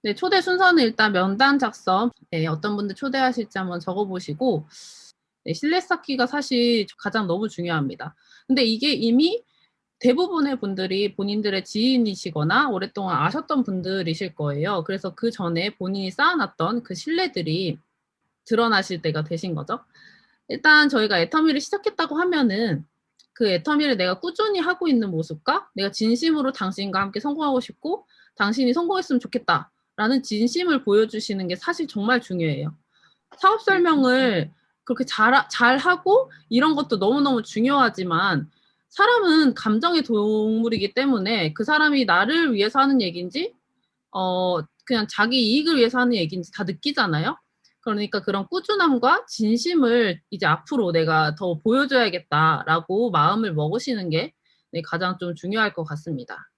네, 초대 순서는 일단 명단 작성, 네, 어떤 분들 초대하실지 한번 적어보시고, 네, 신뢰 쌓기가 사실 가장 너무 중요합니다. 근데 이게 이미 대부분의 분들이 본인들의 지인이시거나 오랫동안 아셨던 분들이실 거예요. 그래서 그 전에 본인이 쌓아놨던 그 신뢰들이 드러나실 때가 되신 거죠. 일단 저희가 애터미를 시작했다고 하면은 그 애터미를 내가 꾸준히 하고 있는 모습과 내가 진심으로 당신과 함께 성공하고 싶고 당신이 성공했으면 좋겠다라는 진심을 보여주시는 게 사실 정말 중요해요. 사업 설명을 그렇게 잘하고 이런 것도 너무너무 중요하지만 사람은 감정의 동물이기 때문에 그 사람이 나를 위해서 하는 얘기인지 그냥 자기 이익을 위해서 하는 얘기인지 다 느끼잖아요. 그러니까 그런 꾸준함과 진심을 이제 앞으로 내가 더 보여줘야겠다라고 마음을 먹으시는 게 가장 좀 중요할 것 같습니다.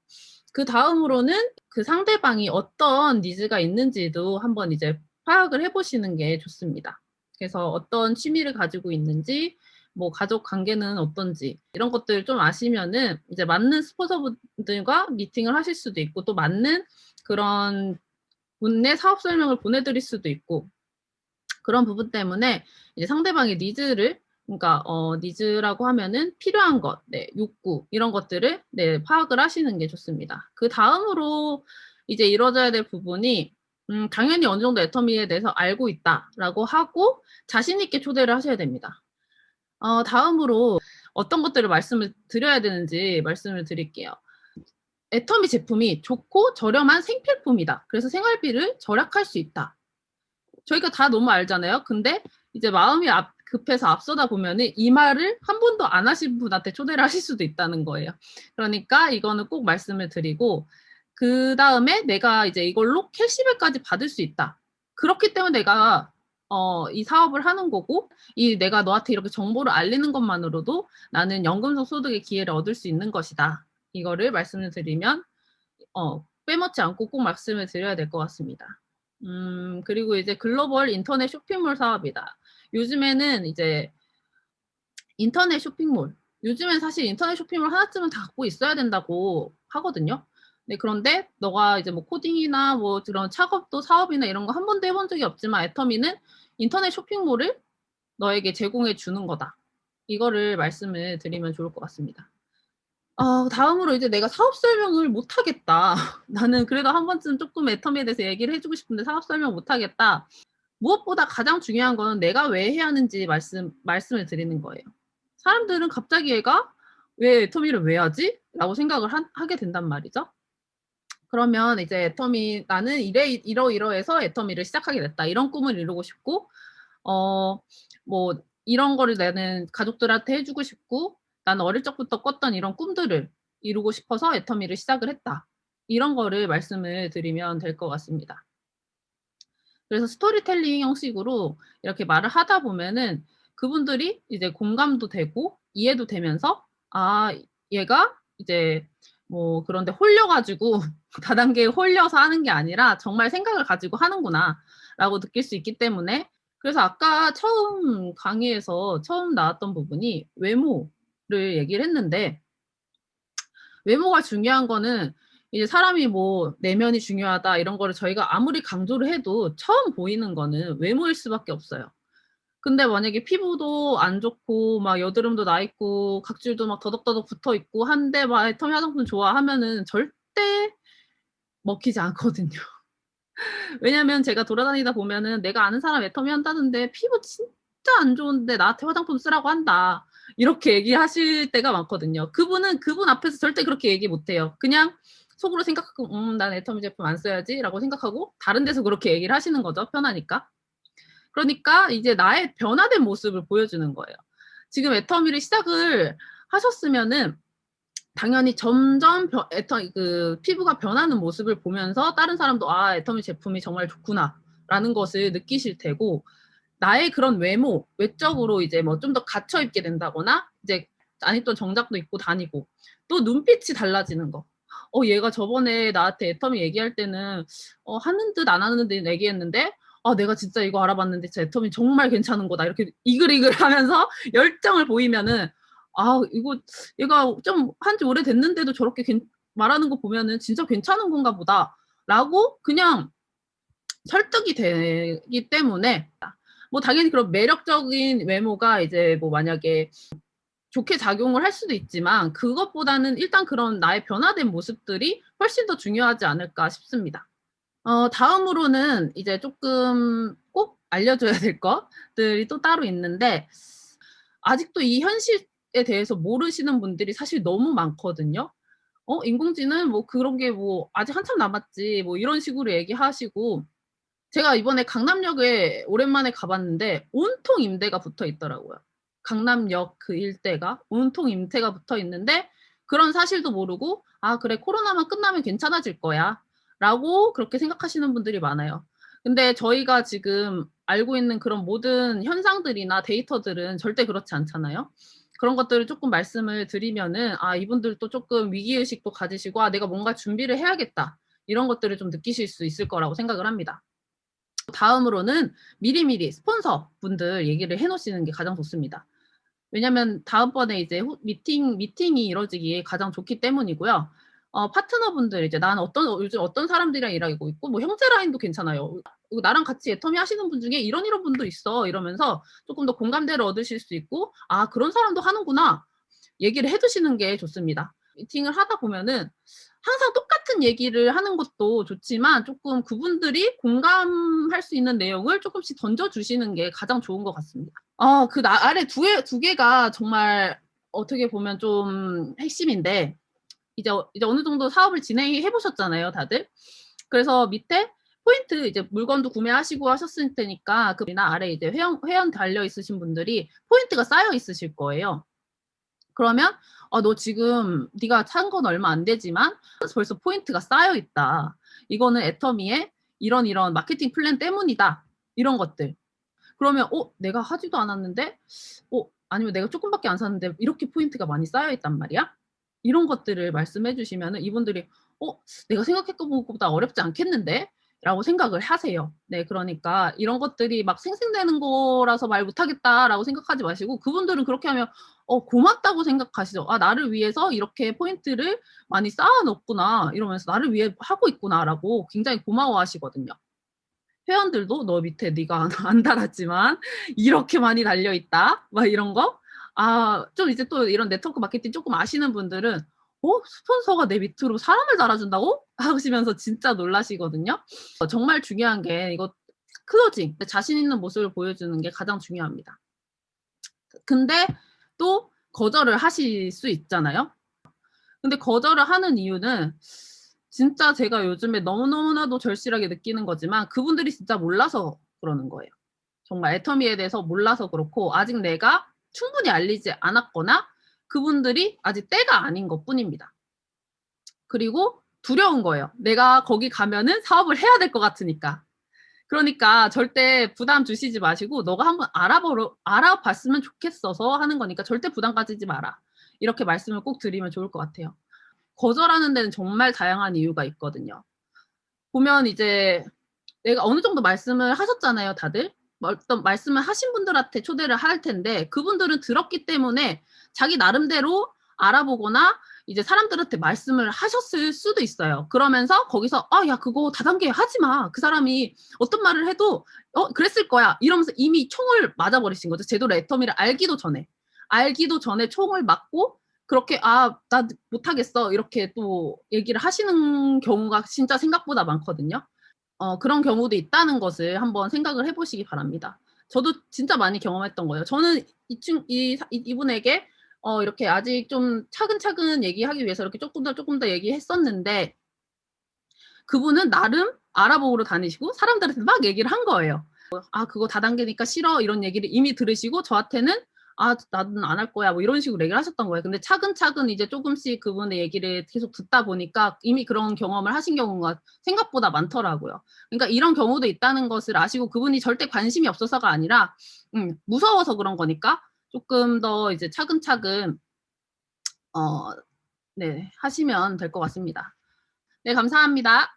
그 다음으로는 그 상대방이 어떤 니즈가 있는지도 한번 이제 파악을 해보시는 게 좋습니다. 그래서 어떤 취미를 가지고 있는지, 뭐 가족 관계는 어떤지 이런 것들 좀 아시면은 이제 맞는 스폰서분들과 미팅을 하실 수도 있고 또 맞는 그런 분의 사업 설명을 보내드릴 수도 있고 그런 부분 때문에 이제 상대방의 니즈를 그러니까 니즈라고 하면은 필요한 것, 네, 욕구 이런 것들을 네, 파악을 하시는 게 좋습니다. 그 다음으로 이제 이루어져야 될 부분이 당연히 어느 정도 애터미에 대해서 알고 있다라고 하고 자신 있게 초대를 하셔야 됩니다. 다음으로 어떤 것들을 말씀을 드려야 되는지 말씀을 드릴게요. 애터미 제품이 좋고 저렴한 생필품이다. 그래서 생활비를 절약할 수 있다. 저희가 다 너무 알잖아요. 근데 이제 마음이 급해서 앞서다 보면은 이 말을 한 번도 안 하신 분한테 초대를 하실 수도 있다는 거예요. 그러니까 이거는 꼭 말씀을 드리고 그 다음에 내가 이제 이걸로 캐시백까지 받을 수 있다. 그렇기 때문에 내가 이 사업을 하는 거고 이 내가 너한테 이렇게 정보를 알리는 것만으로도 나는 연금성 소득의 기회를 얻을 수 있는 것이다. 이거를 말씀을 드리면 빼먹지 않고 꼭 말씀을 드려야 될 것 같습니다. 그리고 이제 글로벌 인터넷 쇼핑몰 사업이다. 요즘에는 이제 인터넷 쇼핑몰, 요즘엔 사실 인터넷 쇼핑몰 하나쯤은 다 갖고 있어야 된다고 하거든요. 네, 그런데 너가 이제 뭐 코딩이나 뭐 그런 작업도 사업이나 이런 거 한 번도 해본 적이 없지만 애터미는 인터넷 쇼핑몰을 너에게 제공해 주는 거다. 이거를 말씀을 드리면 좋을 것 같습니다. 다음으로 이제 내가 사업 설명을 못 하겠다. 나는 그래도 한 번쯤 조금 애터미에 대해서 얘기를 해주고 싶은데 사업 설명 못 하겠다. 무엇보다 가장 중요한 거는 내가 왜 해야 하는지 말씀을 드리는 거예요. 사람들은 갑자기 얘가 왜 애터미를 왜 하지? 라고 생각을 하게 된단 말이죠. 그러면 이제 애터미 나는 이러이러해서 애터미를 시작하게 됐다. 이런 꿈을 이루고 싶고 뭐 이런 거를 나는 가족들한테 해주고 싶고 나는 어릴 적부터 꿨던 이런 꿈들을 이루고 싶어서 애터미를 시작을 했다. 이런 거를 말씀을 드리면 될 것 같습니다. 그래서 스토리텔링 형식으로 이렇게 말을 하다 보면은 그분들이 이제 공감도 되고 이해도 되면서 아, 얘가 이제 뭐 그런데 홀려가지고 다단계에 홀려서 하는 게 아니라 정말 생각을 가지고 하는구나 라고 느낄 수 있기 때문에 그래서 아까 처음 강의에서 처음 나왔던 부분이 외모를 얘기를 했는데 외모가 중요한 거는 이제 사람이 뭐 내면이 중요하다 이런 거를 저희가 아무리 강조를 해도 처음 보이는 거는 외모일 수밖에 없어요. 근데 만약에 피부도 안 좋고 막 여드름도 나 있고 각질도 막 더덕더덕 붙어 있고 한데 막 애터미 화장품 좋아하면은 절대 먹히지 않거든요. 왜냐면 제가 돌아다니다 보면은 내가 아는 사람 애터미 한다는데 피부 진짜 안 좋은데 나한테 화장품 쓰라고 한다. 이렇게 얘기하실 때가 많거든요. 그분은 그분 앞에서 절대 그렇게 얘기 못 해요. 그냥 속으로 생각하고 난 애터미 제품 안 써야지 라고 생각하고 다른 데서 그렇게 얘기를 하시는 거죠. 편하니까. 그러니까 이제 나의 변화된 모습을 보여주는 거예요. 지금 애터미를 시작을 하셨으면은 당연히 점점 피부가 변하는 모습을 보면서 다른 사람도 아, 애터미 제품이 정말 좋구나라는 것을 느끼실 테고 나의 그런 외모, 외적으로 이제 뭐 좀 더 갇혀 입게 된다거나 이제 안 입던 정장도 입고 다니고 또 눈빛이 달라지는 거. 얘가 저번에 나한테 애터미 얘기할 때는 하는 듯 안 하는 듯 얘기했는데 내가 진짜 이거 알아봤는데 진짜 애터미 정말 괜찮은 거다. 이렇게 이글이글 하면서 열정을 보이면은 이거 얘가 좀 한지 오래됐는데도 저렇게 말하는 거 보면은 진짜 괜찮은 건가 보다. 라고 그냥 설득이 되기 때문에 뭐 당연히 그런 매력적인 외모가 이제 뭐 만약에 좋게 작용을 할 수도 있지만 그것보다는 일단 그런 나의 변화된 모습들이 훨씬 더 중요하지 않을까 싶습니다. 다음으로는 이제 쪼끔 꼭 알려줘야 될 것들이 또 따로 있는데 아직도 이 현실에 대해서 모르시는 분들이 사실 너무 많거든요. 인공지능 뭐 그런 게 뭐 아직 한참 남았지." 뭐 이런 식으로 얘기하시고 제가 이번에 강남역에 오랜만에 가 봤는데 온통 임대가 붙어 있더라고요. 강남역 그 일대가 온통 임대가 붙어 있는데 그런 사실도 모르고 '아 그래 코로나만 끝나면 괜찮아질 거야.'라고 그렇게 생각하시는 분들이 많아요. 근데 저희가 지금 알고 있는 그런 모든 현상들이나 데이터들은 절대 그렇지 않잖아요. 그런 것들을 쪼끔 말씀을 드리면은 이분들도 쪼끔 위기의식도 가지시고 '아 내가 뭔가 준비를 해야겠다.' 이런 것들을 좀 느끼실 수 있을 거라고 생각을 합니다. 다음으로는 미리미리 스폰서분들 얘기를 해 놓으시는 게 가장 좋습니다. 왜냐면 다음번에 이제 미팅이 이루어지기에 가장 좋기 때문이고요. 파트너분들 이제 나는 요즘 어떤 사람들이랑 일하고 있고 뭐 형제 라인도 괜찮아요. "나랑 같이 애터미 하시는 분 중에 이런 분도 있어." 이러면서 쪼끔 더 공감대를 얻으실 수 있고 '아 그런 사람도 하는구나.' 얘기를 해 두시는 게 좋습니다. 미팅을 하다 보면은 항상 똑같은 얘기를 하는 것도 좋지만 쪼끔 그분들이 공감할 수 있는 내용을 쪼끔씩 던져 주시는 게 가장 좋은 것 같습니다. 그 아래 두 개가 정말 어떻게 보면 좀 핵심인데 이제 어느 정도 사업을 진행해 보셨잖아요, 다들. 그래서 밑에 포인트 이제 물건도 구매하시고 하셨을 테니까 그나 아래 이제 회원 달려 있으신 분들이 포인트가 쌓여 있으실 거예요. 그러면 너 지금 네가 산 건 얼마 안 되지만 벌써 포인트가 쌓여 있다. 이거는 애터미의 이런 마케팅 플랜 때문이다." 이런 것들. 그러면 내가 하지도 않았는데 아니면 내가 쪼끔밖에 안 샀는데 이렇게 포인트가 많이 쌓여 있단 말이야?" 이런 것들을 말씀해 주시면은 이분들이 '내가 생각했던 것보다 어렵지 않겠는데?' 라고 생각을 하세요. 네 그러니까 이런 것들이 막 '생생내는 거라서 말 못 하겠다.'라고 생각하지 마시고 그분들은 그렇게 하면 고맙다고 생각하시죠. '아 나를 위해서 이렇게 포인트를 많이 쌓아 놨구나.' 이러면서 '나를 위해 하고 있구나.'라고 굉장히 고마워하시거든요. 회원들도 "너 밑에 네가 안 달았지만 이렇게 많이 달려 있다." 막 이런 거. 좀 이제 또 이런 네트워크 마케팅 쪼끔 아시는 분들은 스폰서가 내 밑으로 사람을 달아준다고?" 하시면서 진짜 놀라시거든요. 정말 중요한 게 이거 클로징 자신 있는 모습을 보여주는 게 가장 중요합니다. 근데 또 거절을 하실 수 있잖아요. 근데 거절을 하는 이유는 진짜 제가 요즘에 너무너무나도 절실하게 느끼는 거지만 그분들이 진짜 몰라서 그러는 거예요. 정말 애터미에 대해서 몰라서 그렇고 아직 내가 충분히 알리지 않았거나 그분들이 아직 때가 아닌 것뿐입니다. 그리고 두려운 거예요. 내가 거기 가면은 사업을 해야 될 것 같으니까. 그러니까 절대 부담 주시지 마시고 "너가 한번 알아봤으면 좋겠어서 하는 거니까 절대 부담 가지지 마라." 이렇게 말씀을 꼭 드리면 좋을 것 같아요. 거절하는 데는 정말 다양한 이유가 있거든요. 보면 이제 내가 어느 정도 말씀을 하셨잖아요, 다들. 어떤 말씀을 하신 분들한테 초대를 할 텐데 그분들은 들었기 때문에 자기 나름대로 알아보거나 이제 사람들한테 말씀을 하셨을 수도 있어요. 그러면서 거기서 야 그거 다단계 하지 마. 그 사람이 어떤 말을 해도 그랬을 거야." 이러면서 이미 총을 맞아 버리신 거죠. 제대로 애터미를 알기도 전에. 알기도 전에 총을 맞고 그렇게 나 못하겠어." 이렇게 또 얘기를 하시는 경우가 진짜 생각보다 많거든요. 그런 경우도 있다는 것을 한번 생각을 해 보시기 바랍니다. 저도 진짜 많이 경험했던 거예요. 저는 이분에게 이렇게 아직 좀 차근차근 얘기하기 위해서 이렇게 쪼끔 더 얘기했었는데 그분은 나름 알아보러 다니시고 사람들한테 막 얘기를 한 거예요. 그거 다단계니까 싫어." 이런 얘기를 이미 들으시고 저한테는 나는 안 할 거야." 뭐 이런 식으로 얘기를 하셨던 거예요. 근데 차근차근 이제 쪼금씩 그분의 얘기를 계속 듣다 보니까 이미 그런 경험을 하신 경우가 생각보다 많더라고요. 그러니까 이런 경우도 있다는 것을 아시고 그분이 절대 관심이 없어서가 아니라 무서워서 그런 거니까 쪼끔 더 이제 차근차근 어 네 하시면 될 것 같습니다. 네 감사합니다.